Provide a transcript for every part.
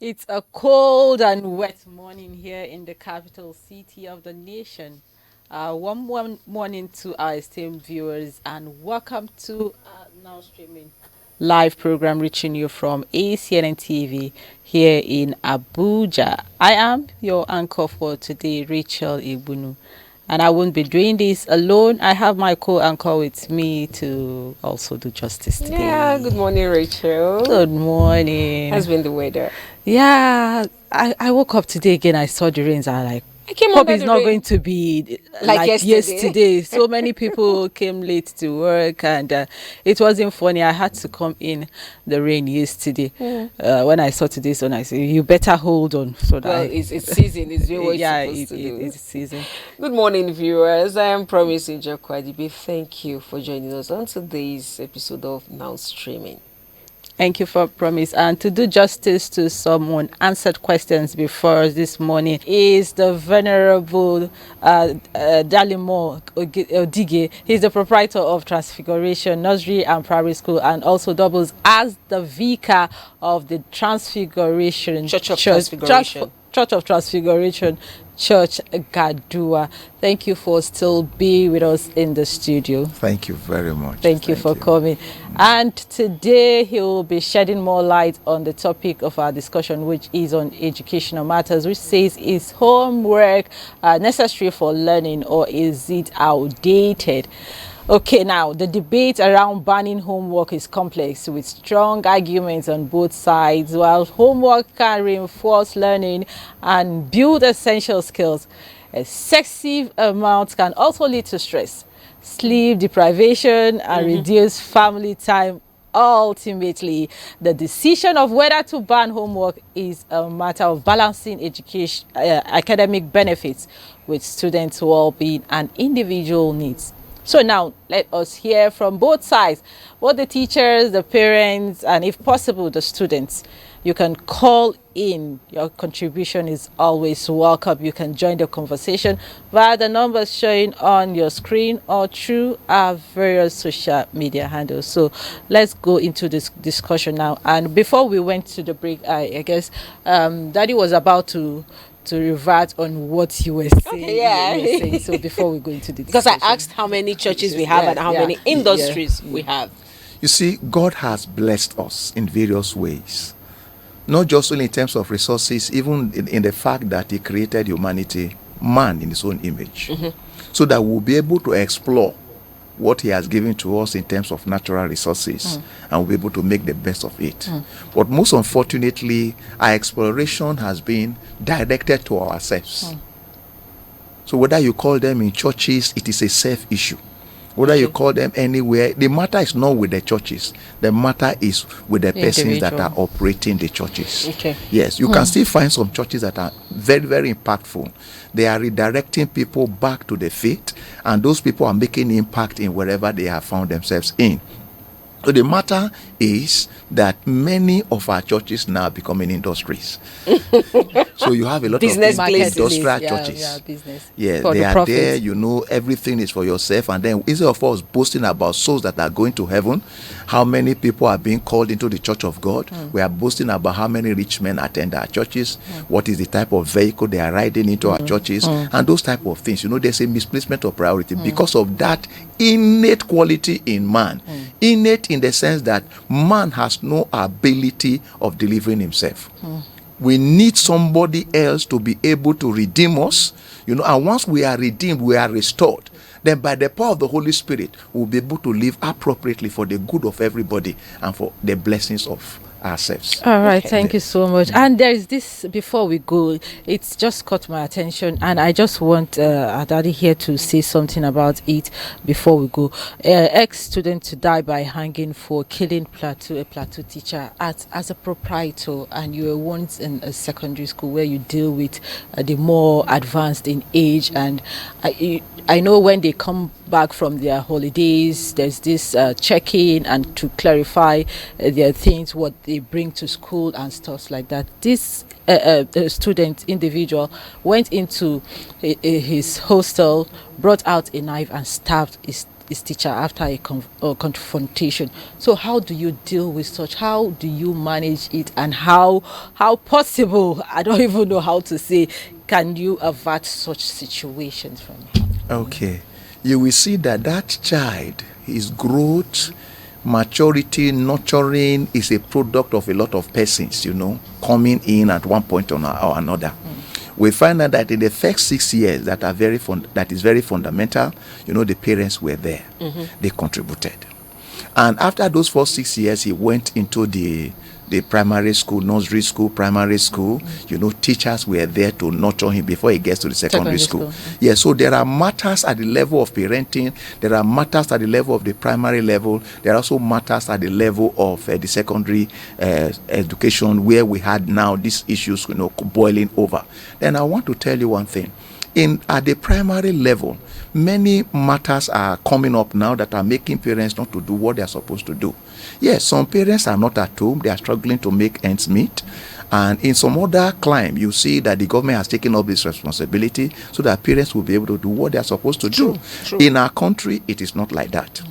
It's a cold and wet morning here in the capital city of the nation. One morning to our esteemed viewers, and welcome to now streaming live program reaching you from ACNNTV here in Abuja. I am your anchor for today, Rachel Ibunu. And I won't be doing this alone. I have my co-anchor with me to also do justice Yeah, good today. morning, Rachel. Good morning. How's been the weather? Yeah, I woke up today again. I saw the rains. I like, I came hope under it's the not going rain to be like like yesterday. yesterday. So many people came late to work, and it wasn't funny. I had to come in the rain yesterday. Mm. When I saw today's one, I said, "You better hold on," so that Well, it's season. It's doing what it's yeah, supposed to do. it's season. Good morning, viewers. I am Promise Injakwadibe. Thank you for joining us on today's episode of Now Streaming. Thank you for promise. And to do justice to some unanswered questions before us this morning is the Venerable Dalimo Odige. He's the proprietor of Transfiguration Nursery and Primary School, and also doubles as the vicar of the Transfiguration Church of Transfiguration. Church of Transfiguration Church Gadua. Thank you for still being with us in the studio. Thank you very much. Thank you for coming. And today he will be shedding more light on the topic of our discussion, which is on educational matters, which says, is homework necessary for learning, or is it outdated? Okay, now the debate around banning homework is complex with strong arguments on both sides. While homework can reinforce learning and build essential skills, excessive amounts can also lead to stress, sleep deprivation, and reduce family time. Ultimately, the decision of whether to ban homework is a matter of balancing education, academic benefits with students' well-being and individual needs. So now let us hear from both sides, both the teachers, the parents, and if possible, the students. You can call in. Your contribution is always welcome. You can join the conversation via the numbers showing on your screen or through our various social media handles. So let's go into this discussion now. And before we went to the break, I guess Daddy was about to revert on what you were saying. Okay, yeah. You were saying. So before we go into the Because I discussion. asked how many churches we have and how many industries we have. You see, God has blessed us in various ways. Not just only in terms of resources, even in the fact that He created humanity, man, in His own image. So that we'll be able to explore what He has given to us in terms of natural resources, and we'll be able to make the best of it. But most unfortunately, our exploration has been directed to ourselves. So whether you call them in churches, it is a self issue. Whether you call them anywhere, the matter is not with the churches. The matter is with the persons that are operating the churches. Okay. Yes, you can still find some churches that are very, very impactful. They are redirecting people back to the faith, and those people are making impact in wherever they have found themselves in. So the matter is that many of our churches now are becoming industries. So you have a lot Business of places. industrial Yeah, churches. yeah, business. Yeah, For they the are profit. there, everything is for yourself. And then instead of us boasting about souls that are going to heaven, how many people are being called into the church of God, we are boasting about how many rich men attend our churches, what is the type of vehicle they are riding into our churches, and those type of things. There's a misplacement of priority because of that innate quality in man. Innate in the sense that man has no ability of delivering himself. We need somebody else to be able to redeem us, and once we are redeemed, we are restored. Then by the power of the Holy Spirit, we'll be able to live appropriately for the good of everybody and for the blessings of ourselves. All right, thank you so much. And there is this, before we go, it's just caught my attention, and I just want our daddy here to say something about it before we go. Ex-student to die by hanging for killing a plateau teacher. As a proprietor, and you were once in a secondary school where you deal with the more advanced in age, and I know when they come back from their holidays, there's this check-in and to clarify their things, what they bring to school and stuff like that. This student individual went into his hostel, brought out a knife and stabbed his his teacher after a confrontation. So how do you deal with such? How do you manage it, and how possible, I don't even know how to say, can you avert such situations from happening? Okay. You will see that child, his growth, maturity, nurturing is a product of a lot of persons, coming in at one point or another. We find out that in the first 6 years that is very fundamental, the parents were there. They contributed. And after those first 6 years, he went into the primary school, nursery school, primary school. Teachers were there to nurture him before he gets to the secondary school. Yeah, so there are matters at the level of parenting. There are matters at the level of the primary level. There are also matters at the level of the secondary education, where we had now these issues, boiling over. Then I want to tell you one thing. At the primary level, many matters are coming up now that are making parents not to do what they are supposed to do. Yes, some parents are not at home. They are struggling to make ends meet. And in some other climb, you see that the government has taken up this responsibility so that parents will be able to do what they are supposed to do. True. In our country, it is not like that.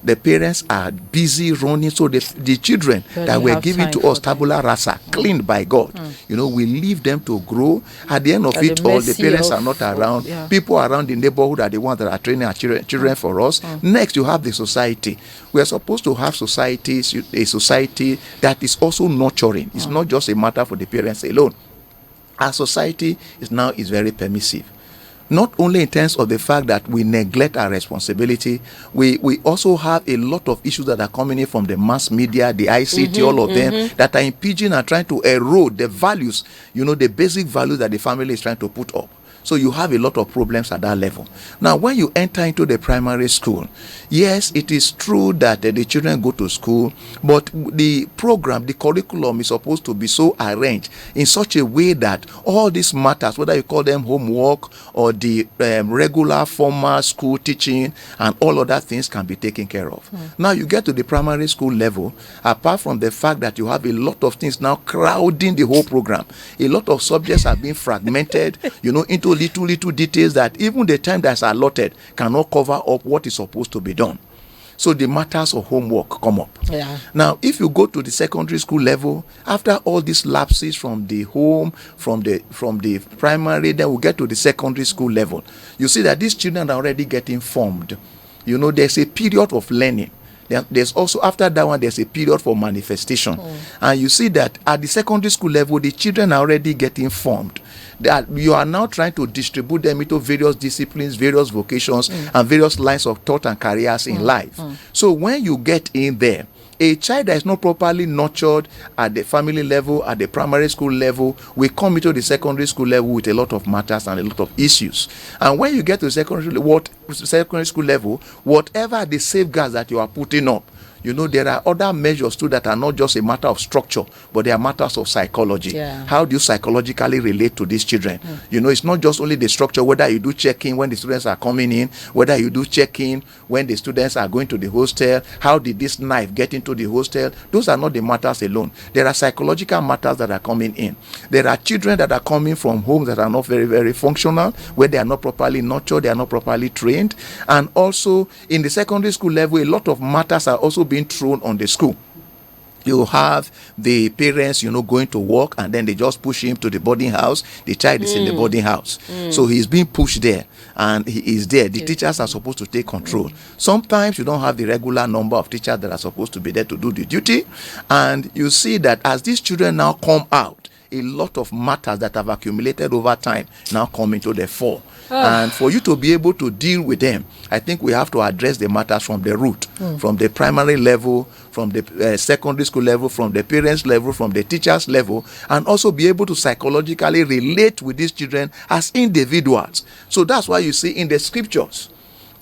The parents are busy running, so the children that were given to us, tabula rasa, cleaned by God, we leave them to grow. At the end of it all, the parents are not around. People around the neighborhood are the ones that are training our children for us. Next, you have the society. We are supposed to have a society that is also nurturing. It's not just a matter for the parents alone. Our society is very permissive. Not only in terms of the fact that we neglect our responsibility, we also have a lot of issues that are coming in from the mass media, the ICT, all of them, that are impinging and trying to erode the values, the basic values that the family is trying to put up. So you have a lot of problems at that level. Now, when you enter into the primary school, yes, it is true that the children go to school, but the program, the curriculum is supposed to be so arranged in such a way that all these matters, whether you call them homework or the regular formal school teaching and all other things, can be taken care of. Now, you get to the primary school level, apart from the fact that you have a lot of things now crowding the whole program, a lot of subjects are being fragmented, into little details that even the time that's allotted cannot cover up what is supposed to be done. So the matters of homework come up. Yeah. Now, if you go to the secondary school level, after all these lapses from the home, from the primary, then we get to the secondary school level. You see that these children are already getting formed. There's a period of learning. There's also, after that one, there's a period for manifestation. And you see that at the secondary school level, the children are already getting formed. That you are now trying to distribute them into various disciplines, various vocations, and various lines of thought and careers in life. So when you get in there, a child that is not properly nurtured at the family level, at the primary school level, will come into the secondary school level with a lot of matters and a lot of issues. And when you get to the secondary school level, whatever the safeguards that you are putting up, there are other measures too that are not just a matter of structure, but they are matters of psychology. Yeah. How do you psychologically relate to these children? It's not just only the structure, whether you do check-in when the students are coming in, whether you do check-in when the students are going to the hostel, how did this knife get into the hostel? Those are not the matters alone. There are psychological matters that are coming in. There are children that are coming from homes that are not very, very functional, where they are not properly nurtured, they are not properly trained. And also, in the secondary school level, a lot of matters are also being thrown on the school. You have the parents, going to work, and then they just push him to the boarding house. The child is in the boarding house. So he's being pushed there, and he is there. The teachers are supposed to take control. Sometimes you don't have the regular number of teachers that are supposed to be there to do the duty. And you see that as these children now come out, a lot of matters that have accumulated over time now come into the fore. And for you to be able to deal with them, I think we have to address the matters from the root, from the primary level, from the secondary school level, from the parents level, from the teachers level, and also be able to psychologically relate with these children as individuals. So that's why you see in the scriptures,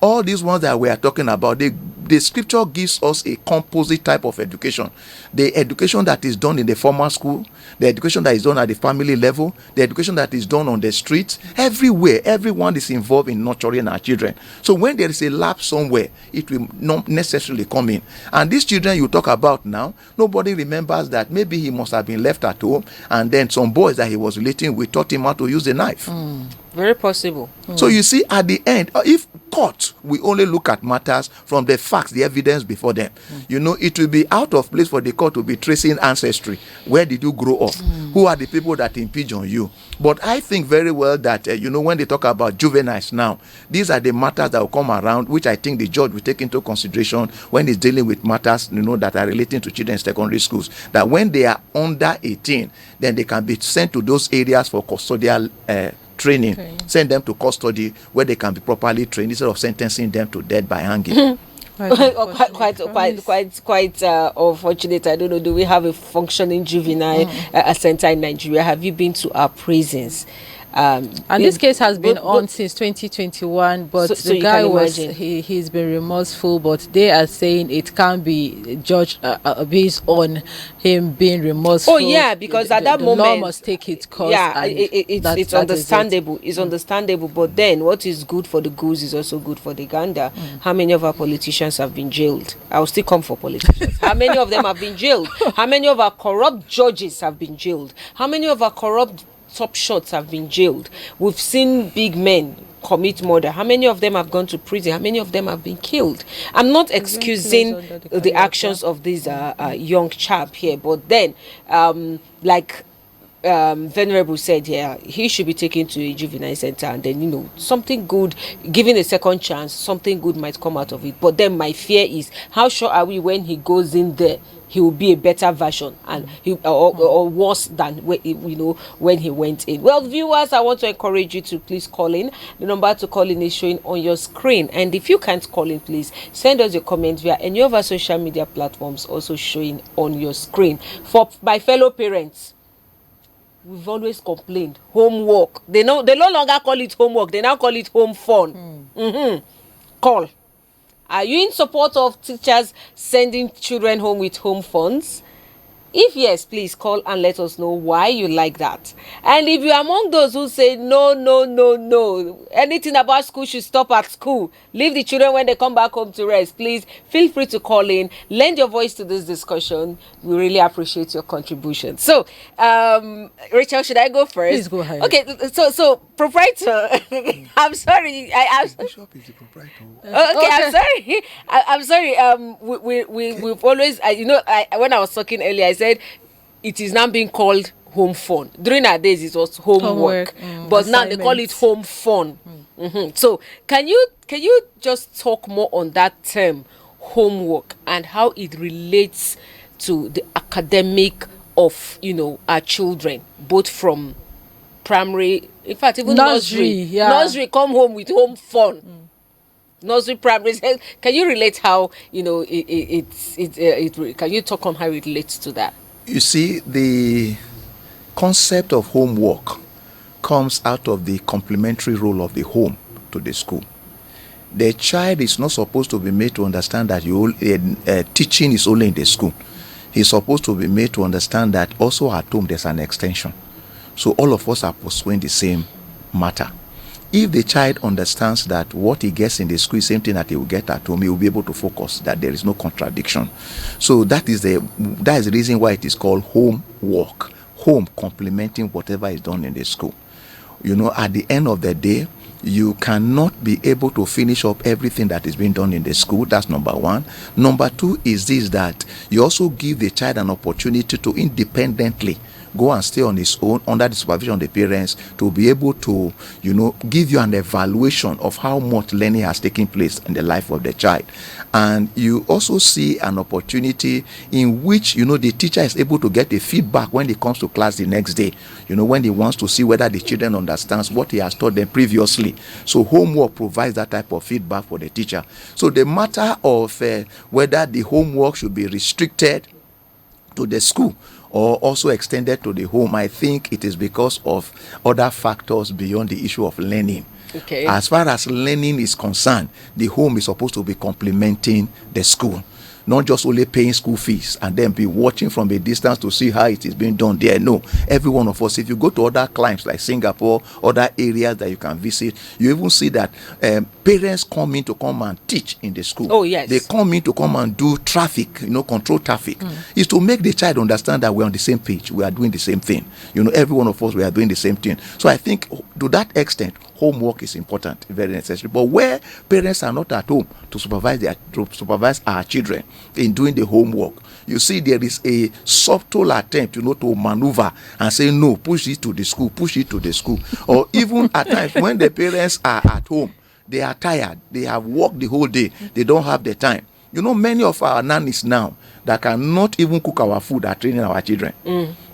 all these ones that we are talking about, the scripture gives us a composite type of education. The education that is done in the formal school, the education that is done at the family level, the education that is done on the streets, everywhere, everyone is involved in nurturing our children. So when there is a lapse somewhere, it will not necessarily come in. And these children you talk about now, nobody remembers that maybe he must have been left at home, and then some boys that he was relating with taught him how to use the knife. Very possible. So you see, at the end, if court will only look at matters from the facts, the evidence before them. It will be out of place for the court to be tracing ancestry. Where did you grow up? Who are the people that impinge on you? But I think very well that, when they talk about juveniles now, these are the matters that will come around, which I think the judge will take into consideration when he's dealing with matters, that are relating to children in secondary schools. That when they are under 18, then they can be sent to those areas for custodial training. Okay. Send them to custody where they can be properly trained instead of sentencing them to death by hanging. Quite unfortunate. I don't know. Do we have a functioning juvenile center in Nigeria? Have you been to our prisons? And this case has been on since 2021, but the guy he's been remorseful, but they are saying it can't be judged based on him being remorseful. Oh yeah, because at that moment, the law must take its course. Yeah, it's understandable. It's understandable. But then, what is good for the goose is also good for the gander. How many of our politicians have been jailed? I will still come for politicians. How many of them have been jailed? How many of our corrupt judges have been jailed? How many of our corrupt top shots have been jailed? We've seen big men commit murder. How many of them have gone to prison? How many of them have been killed? I'm not excusing the actions of this young chap here, but then Venerable said here, he should be taken to a juvenile center, and then something good, given a second chance, something good might come out of it. But then my fear is, how sure are we when he goes in there he will be a better version and or worse than when he went in? Well, viewers, I want to encourage you to please call in. The number to call in is showing on your screen, and if you can't call in, please send us your comments via any of our social media platforms also showing on your screen. For my fellow parents, we've always complained homework. They no longer call it homework, they now call it home fun. Call. Are you in support of teachers sending children home with home funds? If yes, please call and let us know why you like that. And if you're among those who say no, anything about school should stop at school, leave the children when they come back home to rest, please feel free to call in, lend your voice to this discussion. We really appreciate your contribution. So, Rachel, should I go first? Please go ahead. Okay, so proprietor, I'm sorry. Bishop is the proprietor. Okay, I'm sorry. We've always, when I was talking earlier, I said it is now being called home fun. During our days, it was homework, but now they call it home fun. So, can you just talk more on that term, homework, and how it relates to the academic of our children, both from primary, in fact, even nursery. Nursery come home with home fun. Nursery, primary. Can you relate how can you talk on how it relates to that? You see, the concept of homework comes out of the complementary role of the home to the school. The child is not supposed to be made to understand that teaching is only in the school. He's supposed to be made to understand that also at home there's an extension. So all of us are pursuing the same matter. If the child understands that what he gets in the school is the same thing that he will get at home, he will be able to focus, that there is no contradiction. So that is the reason why it is called homework. Home complementing whatever is done in the school. At the end of the day, you cannot be able to finish up everything that is being done in the school. That's number one. Number two is this, that you also give the child an opportunity to independently go and stay on his own under the supervision of the parents, to be able to, give you an evaluation of how much learning has taken place in the life of the child. And you also see an opportunity in which, the teacher is able to get a feedback when he comes to class the next day, when he wants to see whether the children understands what he has taught them previously. So homework provides that type of feedback for the teacher. So the matter of whether the homework should be restricted to the school or also extended to the home, I think it is because of other factors beyond the issue of learning. Okay. As far as learning is concerned, the home is supposed to be complementing the school. not just only paying school fees and then be watching from a distance to see how it is being done there. No, every one of us, if you go to other climes like Singapore, other areas that you can visit, you even see that parents come in to come and teach in the school. Oh, yes. They come in to come and do traffic, control traffic. Is to make the child understand that we're on the same page, we are doing the same thing. Every one of us, we are doing the same thing. So I think to that extent, homework is important, very necessary. But where parents are not at home to supervise our children in doing the homework, you see there is a subtle attempt, to maneuver and say, no, push it to the school. Or even at times when the parents are at home, they are tired, they have worked the whole day, they don't have the time. Many of our nannies now that cannot even cook our food are training our children.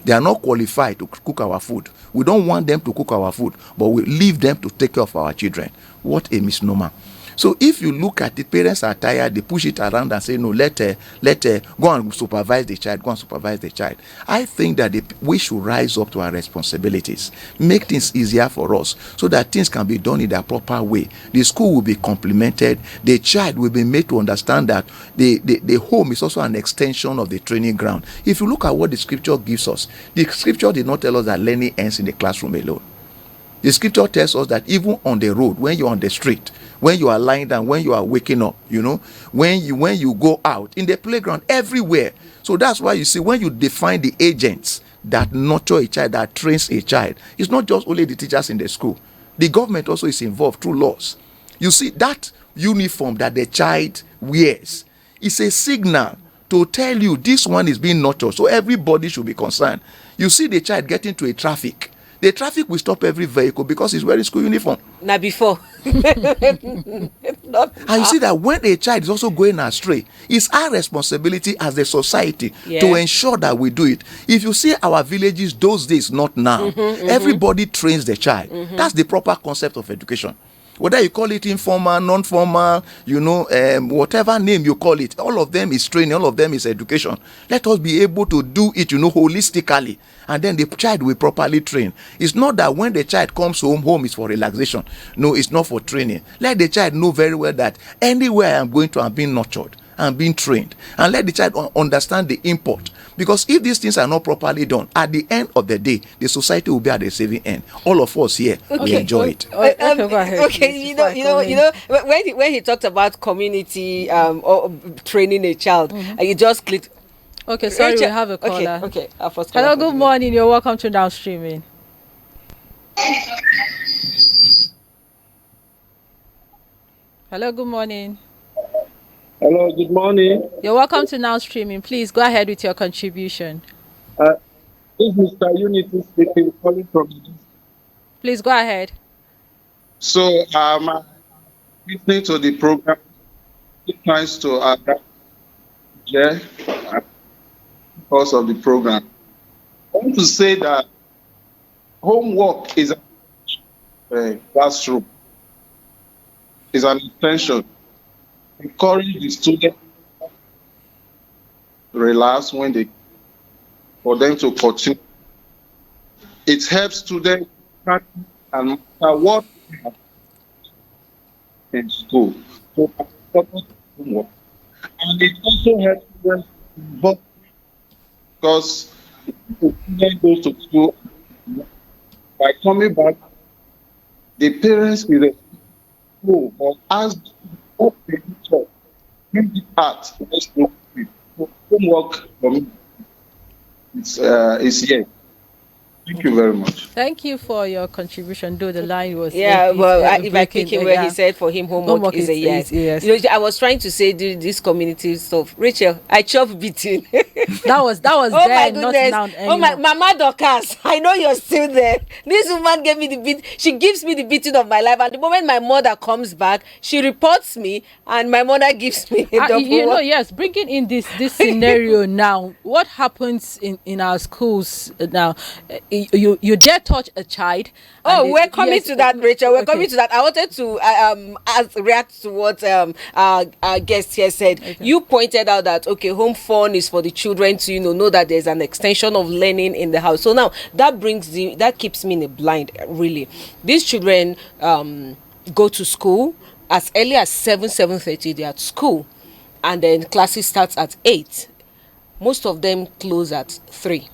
They are not qualified to cook our food. We don't want them to cook our food, but we leave them to take care of our children. What a misnomer. So if you look at it, parents are tired, they push it around and say, no, let go and supervise the child. I think that we should rise up to our responsibilities, make things easier for us so that things can be done in the proper way. The school will be complemented. The child will be made to understand that the home is also an extension of the training ground. If you look at what the scripture gives us, the scripture did not tell us that learning ends in the classroom alone. The scripture tells us that even on the road, when you're on the street, when you are lying down, when you are waking up, when you go out, in the playground, everywhere. So that's why you see, when you define the agents that nurture a child, that trains a child, it's not just only the teachers in the school. The government also is involved through laws. You see, that uniform that the child wears is a signal to tell you this one is being nurtured. So everybody should be concerned. You see the child getting to a traffic. The traffic will stop every vehicle because he's wearing school uniform. Now before. And you see that when a child is also going astray, it's our responsibility as a society to ensure that we do it. If you see our villages those days, not now, everybody trains the child. That's the proper concept of education. Whether you call it informal, non-formal, whatever name you call it, all of them is training, all of them is education. Let us be able to do it, holistically, and then the child will properly train. It's not that when the child comes home is for relaxation. No, it's not for training. Let the child know very well that anywhere I'm going to, I'm being nurtured, I'm being trained, and let the child understand the import. Because if these things are not properly done, at the end of the day, the society will be at the saving end. All of us here will enjoy it. Go ahead, okay, when he talked about community or training a child, you just clicked. Okay, sorry, Rachel, we have a caller. Okay. Hello, good morning. You're welcome to Downstreaming. Hello, good morning. Hello, good morning. You're welcome to Now Streaming. Please go ahead with your contribution. This is Mr. Unity speaking, calling from. Please go ahead. So, listening to the program, it tries to because of the program. I want to say that homework is a classroom, is an extension. Encourage the student to relax for them to continue. It helps students practice and master what they have in school. So homework. And it also helps students involve, because if the student goes to school, by coming back, the parents will the school or ask what they teach, bring the part. So homework for me is here. Thank you very much. Thank you for your contribution. Though the line was if I pick him where he said for him homework is a yes. I was trying to say this community stuff. Rachel, I chop beating. That was oh then, my goodness. not now. Oh my Mama Dorcas, I know you're still there. This woman gave me the beat. She gives me the beating of my life. And the moment my mother comes back, she reports me, and my mother gives me a double. Yes, bringing in this scenario now. What happens in our schools now? You dare touch a child. Oh, we're coming to that, Rachel. We're coming to that. I wanted to react to what our guest here said. Okay. You pointed out that home fun is for the children to know that there's an extension of learning in the house. So now that keeps me in a blind. Really, these children go to school as early as 7:30. They're at school. and then classes starts at 8. Most of them close at 3.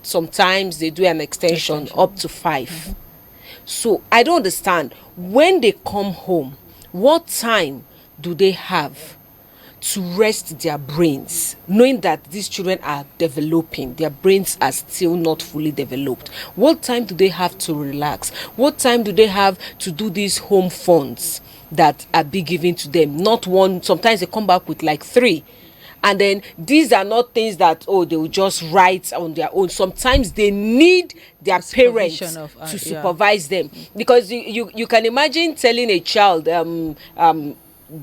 Sometimes they do an extension up to 5. So I don't understand, when they come home, what time do they have to rest their brains, knowing that these children are developing, their brains are still not fully developed? What time do they have to relax? What time do they have to do these home funds that are being given to them? Not one, sometimes they come back with like 3. And then these are not things that, they will just write on their own. Sometimes they need their parents to supervise them, because you can imagine telling a child,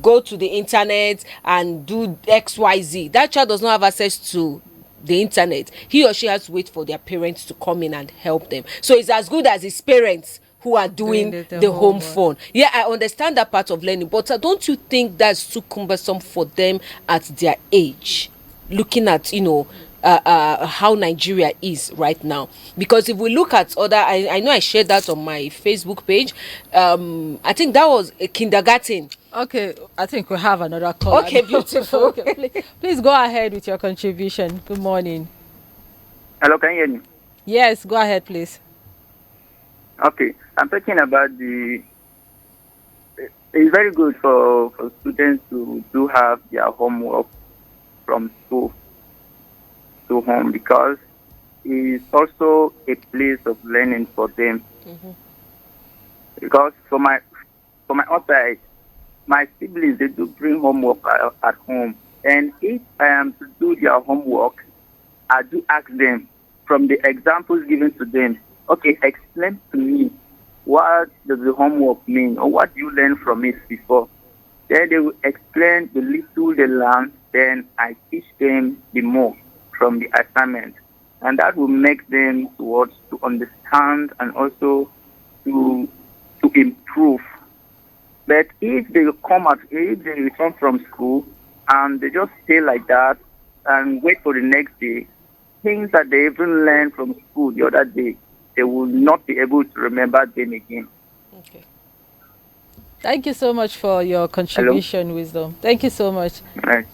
go to the internet and do XYZ. That child does not have access to the internet. He or she has to wait for their parents to come in and help them. So it's as good as his parents who are doing the home phone. Yeah, I understand that part of learning, but don't you think that's too cumbersome for them at their age? Looking at, how Nigeria is right now. Because if we look at other, I know I shared that on my Facebook page. I think that was a kindergarten. Okay, I think we have another call. Okay, beautiful. Okay, please go ahead with your contribution. Good morning. Hello, can you hear me? Yes, go ahead, please. Okay, I'm talking about it's very good for students to do have their homework from school to home, because it's also a place of learning for them. Because for my own side, my siblings, they do bring homework at home, and if I am to do their homework, I do ask them from the examples given to them, okay, explain to me, what does the homework mean, or what do you learn from it before? Then they will explain the little they learn, then I teach them the more from the assignment. And that will make them to understand and also to improve. But if they return from school and they just stay like that and wait for the next day, things that they even learned from school the other day, they will not be able to remember them again. Okay. Thank you so much for your contribution, Hello? Wisdom. Thank you so much. Right.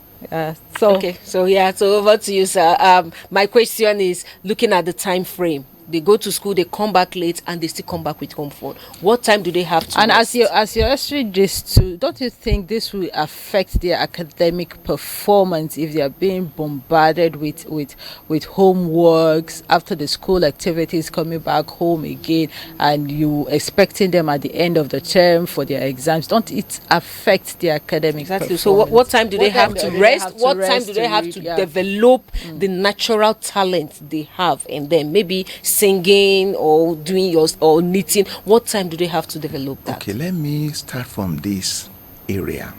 So over to you, sir. My question is, looking at the time frame, they go to school, they come back late, and they still come back with home phone. What time do they have to And rest? as you're answering this too, don't you think this will affect their academic performance if they are being bombarded with homeworks after the school activities, coming back home again, and you expecting them at the end of the term for their exams? Don't it affect their academic performance? So what time do they have to rest? What time do they have to develop the natural talent they have in them? Maybe singing or doing or knitting. What time do they have to develop that? Okay, let me start from this area.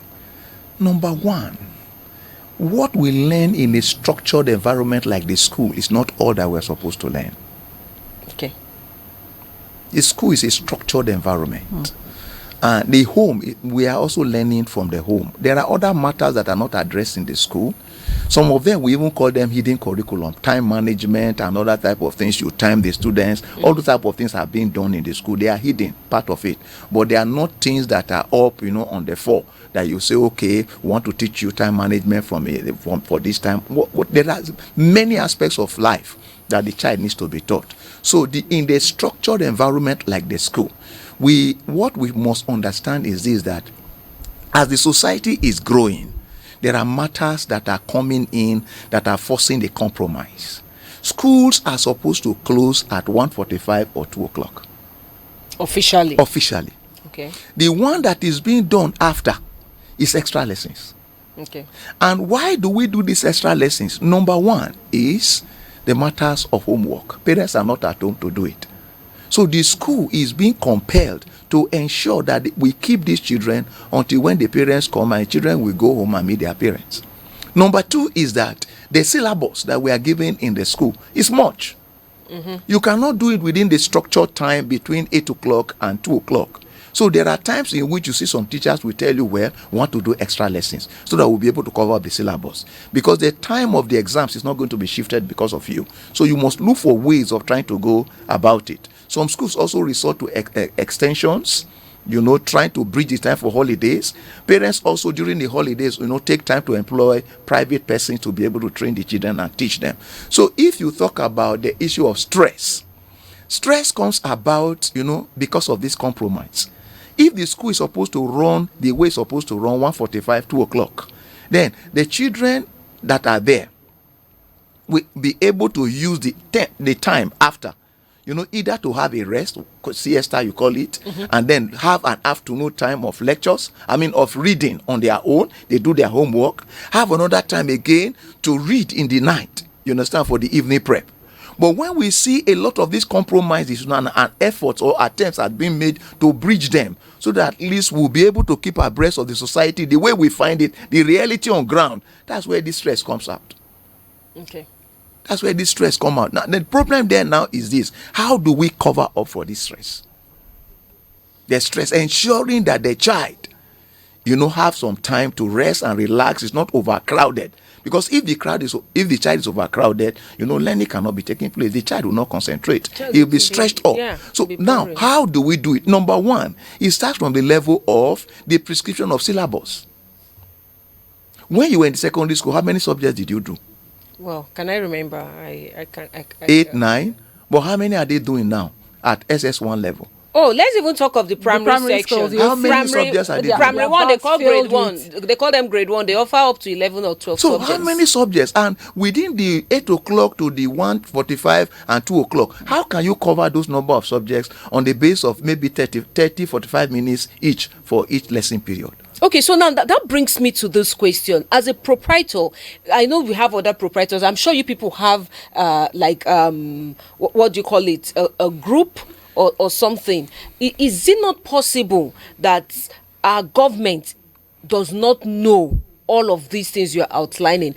Number one, what we learn in a structured environment like the school is not all that we're supposed to learn. Okay. The school is a structured environment. The home, we are also learning from the home. There are other matters that are not addressed in the school. Some of them, we even call them hidden curriculum, time management and other type of things. You time the students, all those type of things are being done in the school. They are hidden, part of it. But they are not things that are up, on the floor, that you say, okay, we want to teach you time management for this time. There are many aspects of life that the child needs to be taught. So in the structured environment like the school, what we must understand is this, that as the society is growing, there are matters that are coming in that are forcing the compromise. Schools are supposed to close at 1:45 or 2 o'clock. Officially. Okay. The one that is being done after is extra lessons. Okay. And why do we do these extra lessons? Number one is the matters of homework. Parents are not at home to do it. So the school is being compelled to ensure that we keep these children until when the parents come, and children will go home and meet their parents. Number two is that the syllabus that we are given in the school is much. You cannot do it within the structured time between 8 o'clock and 2 o'clock. So there are times in which you see some teachers will tell you, well, we want to do extra lessons so that we'll be able to cover up the syllabus. Because the time of the exams is not going to be shifted because of you. So you must look for ways of trying to go about it. Some schools also resort to extensions. trying to bridge the time for holidays. Parents also during the holidays, take time to employ private persons to be able to train the children and teach them. So if you talk about the issue of stress comes about, because of this compromise. If the school is supposed to run the way it's supposed to run, 1:45, 2 o'clock, then the children that are there will be able to use the time after, either to have a rest, siesta you call it, and then have an afternoon time of lectures, of reading on their own. They do their homework, have another time again to read in the night, for the evening prep. But when we see a lot of these compromises and efforts or attempts are being made to bridge them, so that at least we'll be able to keep abreast of the society the way we find it, the reality on ground, that's where this stress comes out. Okay. That's where this stress comes out. Now, the problem there now is this: how do we cover up for this stress? The stress, ensuring that the child, have some time to rest and relax, is not overcrowded. Because if the child is overcrowded, learning cannot be taking place. The child will not concentrate. He'll be stretched up. Yeah, so now, how do we do it? Number one, it starts from the level of the prescription of syllabus. When you were in secondary school, how many subjects did you do? Well, can I remember? I can. 8, 9. But how many are they doing now at SS1 level? Oh, let's even talk of the primary section. schools. How many subjects are they doing? Primary one, they call grade filled 1. with- They call them grade 1. They offer up to 11 or 12 So subjects. how many subjects? And within the 8 o'clock to the 1:45 and 2 o'clock, how can you cover those number of subjects on the basis of maybe 30, 45 minutes each for each lesson period? Okay, so now that brings me to this question. As a proprietor, I know we have other proprietors. I'm sure you people have what do you call it? A group or something. Is it not possible that our government does not know all of these things you're outlining?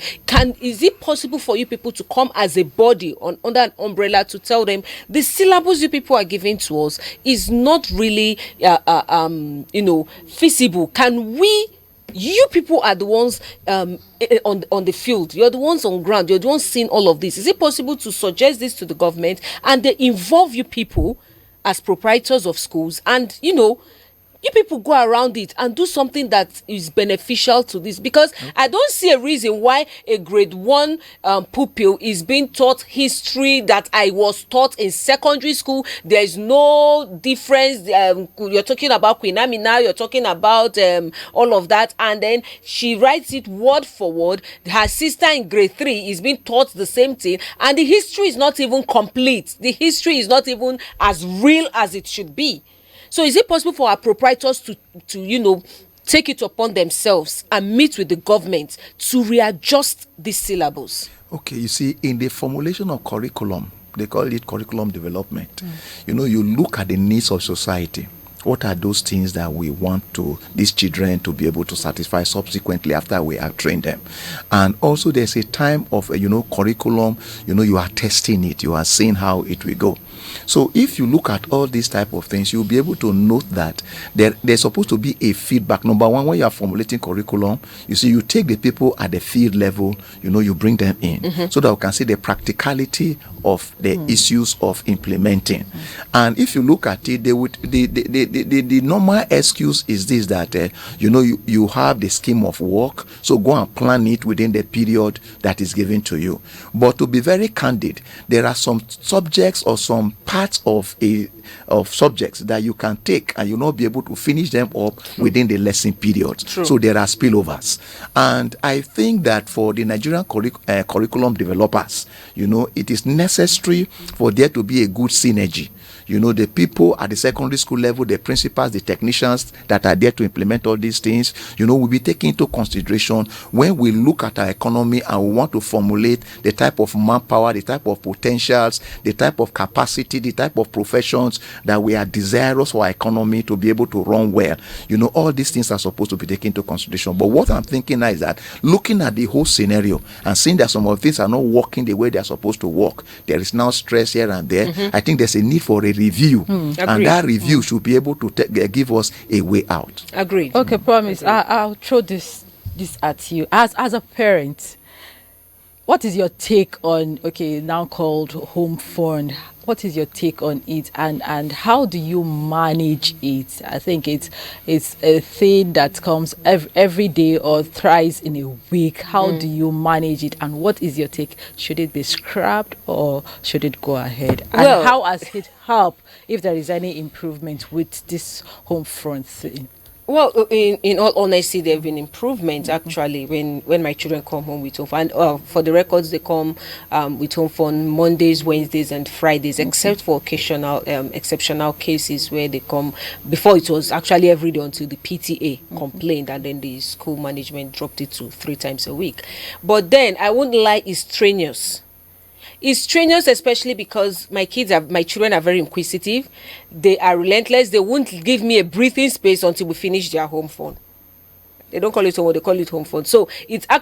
Is it possible for you people to come as a body under an umbrella to tell them the syllabus you people are giving to us is not really feasible? Can we, you people are the ones on the field, you're the ones on ground, you're the ones seeing all of this. Is it possible to suggest this to the government and they involve you people as proprietors of schools, and you people go around it and do something that is beneficial to this? Because I don't see a reason why a grade 1 pupil is being taught history that I was taught in secondary school. There is no difference. You're talking about Queen Amina, you're talking about all of that, and then she writes it word for word. Her sister in grade 3 is being taught the same thing, and the history is not even complete. The history is not even as real as it should be. So is it possible for our proprietors to take it upon themselves and meet with the government to readjust this syllabus? Okay, you see, in the formulation of curriculum, they call it curriculum development. You look at the needs of society. What are those things that we want these children to be able to satisfy subsequently after we have trained them? And also there's a time of, curriculum, you are testing it, you are seeing how it will go. So if you look at all these type of things, you'll be able to note that there's supposed to be a feedback. Number one, when you are formulating curriculum, you take the people at the field level, you bring them in so that we can see the practicality of the issues of implementing. And if you look at it, the normal excuse is this, that you have the scheme of work, so go and plan it within the period that is given to you. But to be very candid, there are some subjects or some parts of subjects that you can take and you'll not be able to finish them up within the lesson period. So there are spillovers. And I think that for the Nigerian curriculum developers, it is necessary for there to be a good synergy. The people at the secondary school level, the principals, the technicians that are there to implement all these things, will be taken into consideration when we look at our economy and we want to formulate the type of manpower, the type of potentials, the type of capacity, the type of professions that we are desirous for our economy to be able to run well. All these things are supposed to be taken into consideration. But what I'm thinking now is that looking at the whole scenario and seeing that some of things are not working the way they are supposed to work, there is now stress here and there. I think there's a need for a review, and that review should be able to give us a way out. Agreed. Okay, promise. I'll throw this at you as a parent. What is your take on now called home fund? what is your take on it, and how do you manage it? I think it's a thing that comes every day or thrice in a week. How do you manage it, and what is your take? Should it be scrapped or should it go ahead? And Well, how has it helped, if there is any improvement with this home front thing? Well, in all honesty, there have been improvements actually when my children come home with home phone. And for the records, they come with home phone Mondays, Wednesdays, and Fridays, except for occasional exceptional cases where they come. Before it was actually every day until the PTA complained, and then the school management dropped it to 3 times a week. But then I won't lie, it's strenuous. It's strenuous, especially because my children are very inquisitive. They are relentless. They won't give me a breathing space until we finish their home phone. They don't call it home, they call it home phone. So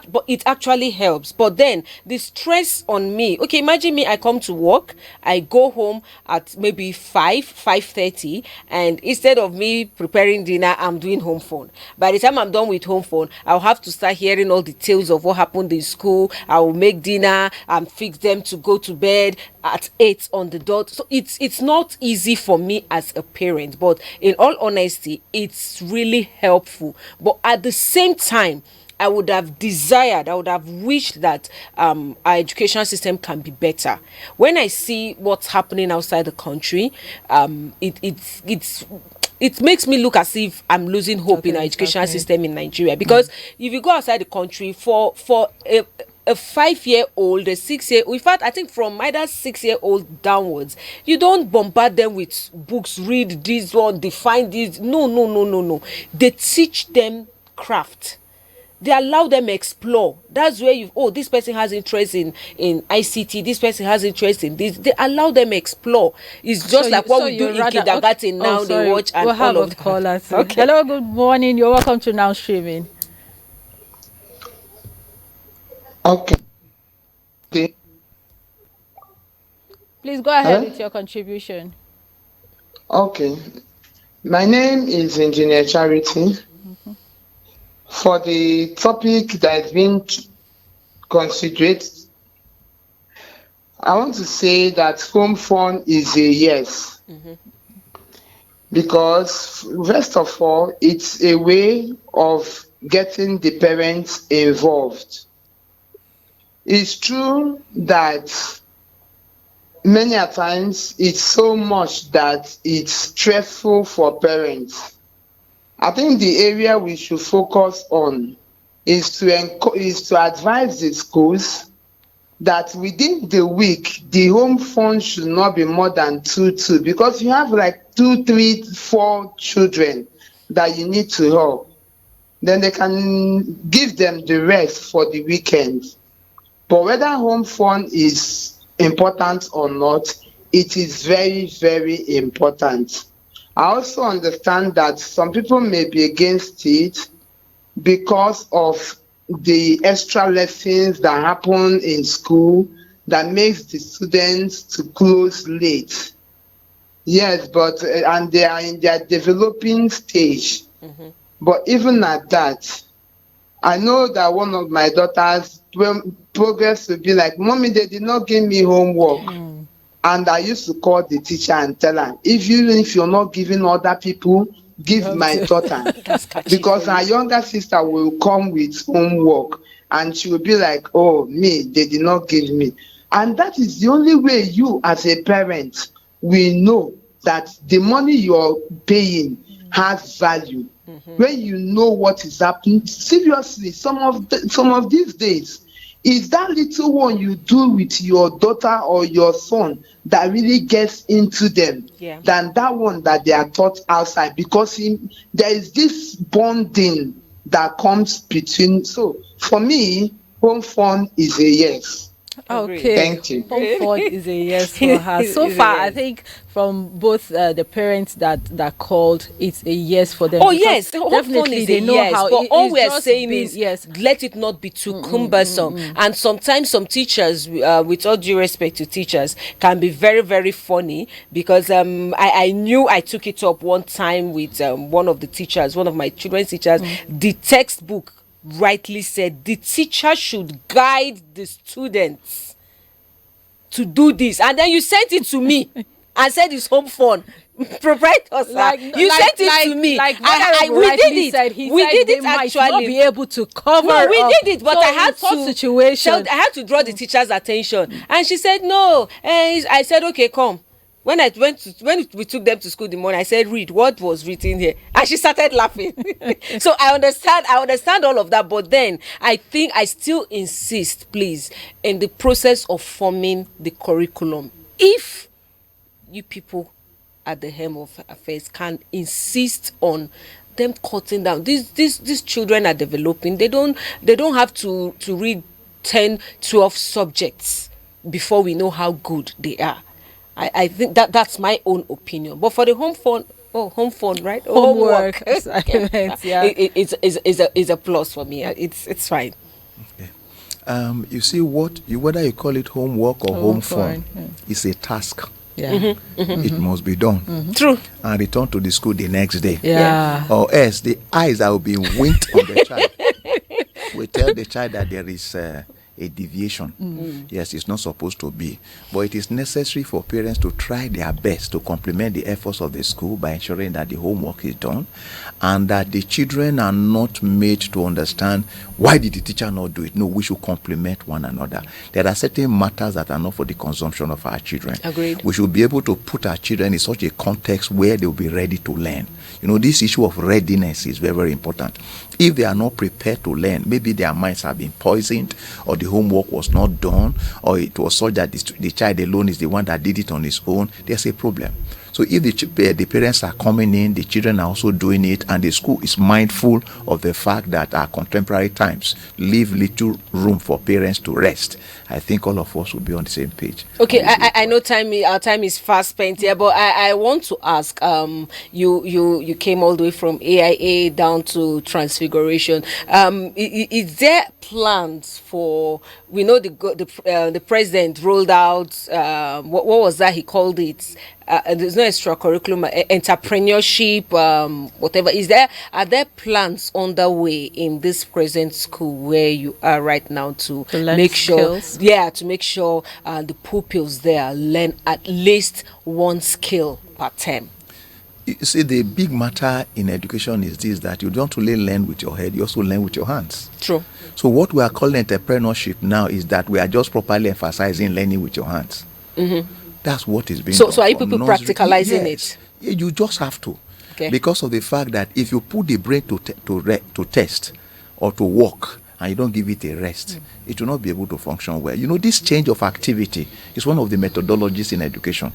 but it actually helps. But then the stress on me. Okay, imagine me. I come to work. I go home at maybe 5:30, and instead of me preparing dinner, I'm doing home phone. By the time I'm done with home phone, I'll have to start hearing all the tales of what happened in school. I will make dinner and fix them to go to bed at 8 on the dot. So it's not easy for me as a parent. But in all honesty, it's really helpful. But at the same time, I would have wished that our education system can be better. When I see what's happening outside the country, it makes me look as if I'm losing hope in our education system in Nigeria. Because if you go outside the country for a 5-year-old, a 6-year, in fact, I think from either 6-year-old downwards, you don't bombard them with books, read this one, define this. No. They teach them craft. They allow them explore. That's where this person has interest in ICT, this person has interest in this. They allow them explore. It's just like what we do in kindergarten now. They watch and we'll have all a of caller. that. Okay. Hello, good morning. You're welcome to Now Streaming. Okay. Please go ahead Hello? with your contribution. Okay. My name is Engineer Charity. For the topic that has been considered, I want to say that home phone is a yes. Because first of all, it's a way of getting the parents involved. It's true that many a times it's so much that it's stressful for parents. I think the area we should focus on is to advise the schools that within the week, the home phone should not be more than two, because you have like 2, 3, 4 children that you need to help. Then they can give them the rest for the weekend. But whether home phone is important or not, it is very, very important. I also understand that some people may be against it because of the extra lessons that happen in school that makes the students to close late. Yes, but and they are in their developing stage. But even at that, I know that one of my daughters' progress will be like, "Mommy, they did not give me homework." And I used to call the teacher and tell her, even if you're not giving other people, give my daughter. Because her younger sister will come with homework and she will be like, "Oh, me, they did not give me." And that is the only way you as a parent will know that the money you're paying has value. When you know what is happening, seriously, some of these days, is that little one you do with your daughter or your son that really gets into them than that one that they are taught outside, because there is this bonding that comes between. So for me, home phone is a yes. Okay. Thank you. Home phone is a yes for her. So far, I think from both the parents that called, it's a yes for them. Oh yes, home phone is a yes. But all we are saying is, let it not be too cumbersome. And sometimes some teachers, with all due respect to teachers, can be very, very funny, because I knew I took it up one time with one of the teachers, one of my children's teachers. The textbook rightly said the teacher should guide the students. to do this, and then you sent it to me and said it's home fun. Proprietor, sir, you sent it to me. Like we did it. Said, we did it might actually. Not be able to cover. No, we up. did it, but so I had to situation. I had to draw the teacher's attention, and she said no. I said okay, come. When we took them to school in the morning, I said, read what was written here, and she started laughing. So I understand all of that, but then I think I still insist, please, in the process of forming the curriculum. If you people at the helm of affairs can insist on them cutting down, these children are developing. They don't have to read 10, 12 subjects before we know how good they are. I think that's my own opinion. But for the home fun, right? Homework assignments, yeah. It's a plus for me. It's fine. Okay. You see, whether you call it homework or home fun, it's a task. Yeah. It must be done. True. And return to the school the next day. Yeah. Or else the eyes that will be winked on the child will tell the child that there is a deviation. Yes, it's not supposed to be. But it is necessary for parents to try their best to complement the efforts of the school by ensuring that the homework is done and that the children are not made to understand why did the teacher not do it. No, we should complement one another. There are certain matters that are not for the consumption of our children. Agreed. We should be able to put our children in such a context where they will be ready to learn. You know, this issue of readiness is very, very important. If they are not prepared to learn, maybe their minds have been poisoned, or the homework was not done, or it was such that the child alone is the one that did it on his own, there's a problem. So if the parents are coming in, the children are also doing it, and the school is mindful of the fact that our contemporary times leave little room for parents to rest, I think all of us will be on the same page. Okay, I know our time is fast spent here, but I want to ask, you came all the way from AIA down to Transfiguration. Is there plans for, we know the president rolled out, what was that he called it? There's no extracurricular entrepreneurship, whatever. Are there plans underway in this present school where you are right now to make sure, the pupils there learn at least one skill per term? You see, the big matter in education is this, that you don't only learn with your head, you also learn with your hands. True. So what we are calling entrepreneurship now is that we are just properly emphasizing learning with your hands. That's what is being done. So are you people practicalizing it? You just have to. Okay. Because of the fact that if you put the brain to test or to work and you don't give it a rest, it will not be able to function well. You know, this change of activity is one of the methodologies in education.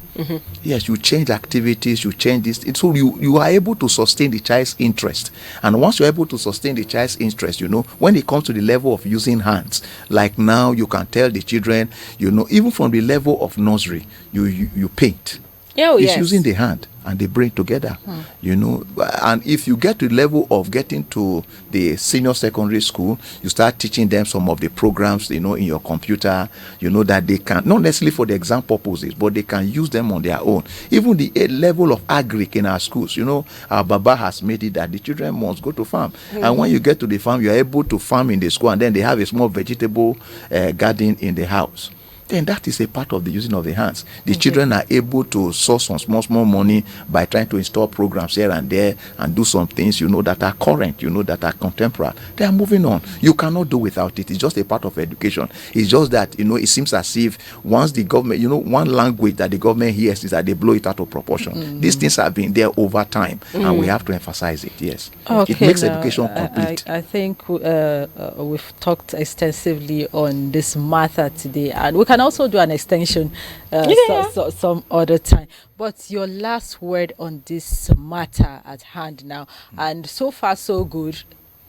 Yes, you change activities, you change this. So you are able to sustain the child's interest. And once you're able to sustain the child's interest, you know, when it comes to the level of using hands, like now you can tell the children, you know, even from the level of nursery, you paint. It's using the hand and the brain together, you know. And if you get to the level of getting to the senior secondary school, you start teaching them some of the programs, you know, in your computer, you know, that they can, not necessarily for the exam purposes, but they can use them on their own. Even the level of agric in our schools, you know, our Baba has made it that the children must go to farm. And when you get to the farm, you are able to farm in the school, and then they have a small vegetable garden in the house. Then that is a part of the using of the hands. The children are able to source some small money by trying to install programs here and there and do some things, you know, that are current, you know, that are contemporary. They are moving on. You cannot do without it. It's just a part of education. It's just that, you know, it seems as if once the government, you know, one language that the government hears is that they blow it out of proportion. These things have been there over time, and we have to emphasize it, yes. Okay, it makes education complete. I think we've talked extensively on this matter today, and we can also do an extension some other time. But your last word on this matter at hand now, and so far so good.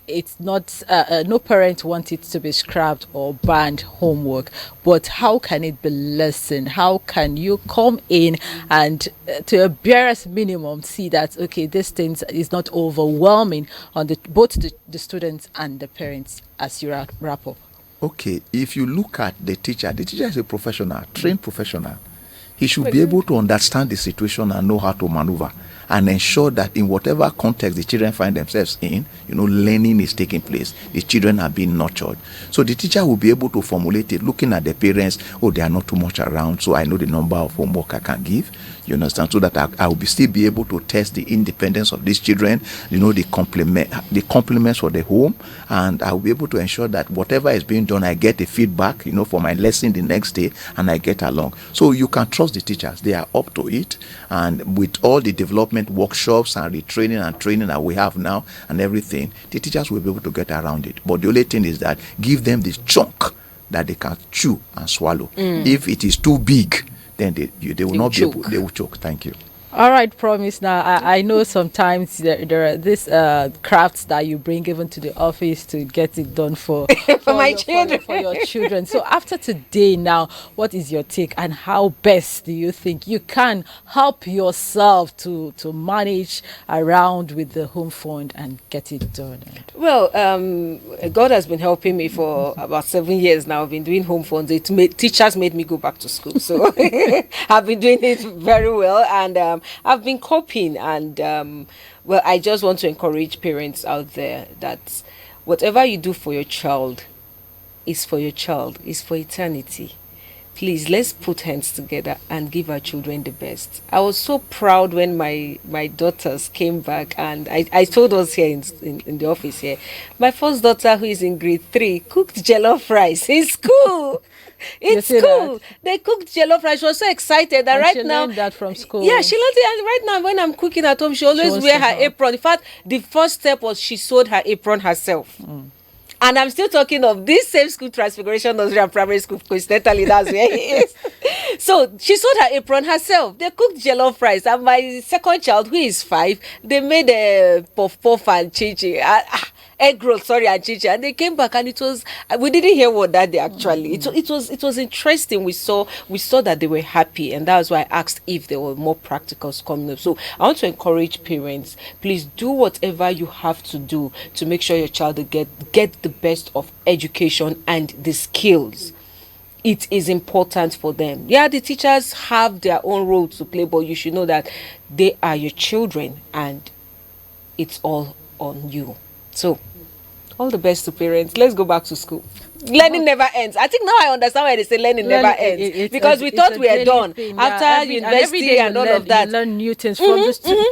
It's not, no parent wants it to be scrapped or banned homework, but how can it be lessened? How can you come in and to a barest minimum see that, okay, this thing is not overwhelming on both the students and the parents as you wrap up? Okay, if you look at the teacher is a professional, trained professional. he should be able to understand the situation and know how to maneuver and ensure that in whatever context the children find themselves in, learning is taking place. The children are being nurtured. So the teacher will be able to formulate it, looking at the parents, they are not too much around, so I know the number of homework I can give. You understand? So that I will still be able to test the independence of these children, the compliments for the home, and I will be able to ensure that whatever is being done, I get a feedback, for my lesson the next day, and I get along. So you can trust the teachers. They are up to it, and with all the development workshops and retraining and training that we have now and everything, the teachers will be able to get around it. But the only thing is that give them this chunk that they can chew and swallow. If it is too big, then they will not be able, they will choke. Thank you. All right, promise. Now, I know sometimes there are these crafts that you bring even to the office to get it done for my children. For your children. So after today now, what is your take and how best do you think you can help yourself to manage around with the home fund and get it done? Well, God has been helping me for about 7 years now. I've been doing home funds. Teachers made me go back to school. So I've been doing it very well, and I've been coping, and well, I just want to encourage parents out there that whatever you do for your child is for your child, is for eternity. Please, let's put hands together and give our children the best. I was so proud when my daughters came back, and I told us here in the office here, my first daughter, who is in grade 3, cooked jollof rice in school. In school, they cooked jollof rice. She was so excited that right now. Learned that from school. Yeah, she learned it. And right now, when I'm cooking at home, she always wear her apron. In fact, the first step was she sewed her apron herself. And I'm still talking of this same school, Transfiguration Nursery and Primary School. Coincidentally, that's where he is. So she sewed her apron herself. They cooked jollof rice. And my second child, who is 5, they made a puff and chichi. Egg roll, and chicha, and they came back, and it was, we didn't hear what that day actually. It was interesting. We saw that they were happy, and that was why I asked if there were more practicals coming up. So I want to encourage parents, please do whatever you have to do to make sure your child get the best of education and the skills. It is important for them. Yeah, the teachers have their own role to play, but you should know that they are your children, and it's all on you. So, all the best to parents. Let's go back to school. Learning never ends. I think now I understand why they say learning never ends. Because we thought we were done after university and all of that. You learn new things from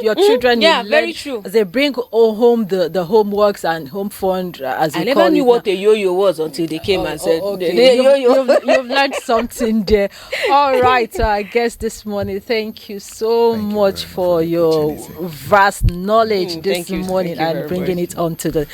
your children. Yeah, very true. They bring home the homeworks and home fund, as you I call never knew it what a yo-yo was until they came and said, okay. yo-yo. You've learned something there. All right, so I guess this morning, thank you so much for your vast knowledge this morning and bringing it onto the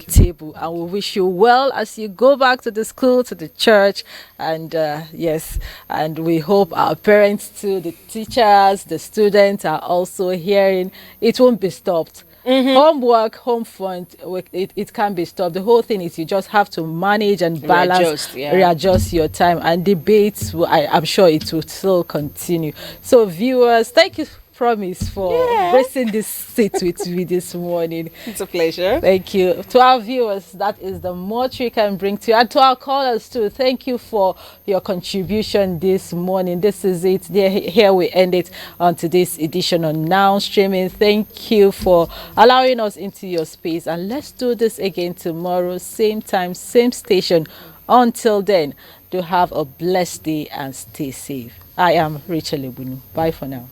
table. And we wish you well as you go back to the school, to the church, and yes, and we hope our parents too, the teachers, the students are also hearing it won't be stopped. Homework, home fund, it can be stopped. The whole thing is you just have to manage and balance, readjust your time, and debates, I'm sure it will still continue. So viewers, thank you, Promise, for gracing this seat with me this morning. It's a pleasure. Thank you. To our viewers, that is the much we can bring to you. And to our callers too, thank you for your contribution this morning. This is it. Here we end it on today's edition on Now Streaming. Thank you for allowing us into your space. And let's do this again tomorrow, same time, same station. Until then, do have a blessed day and stay safe. I am Rachel Ebunu. Bye for now.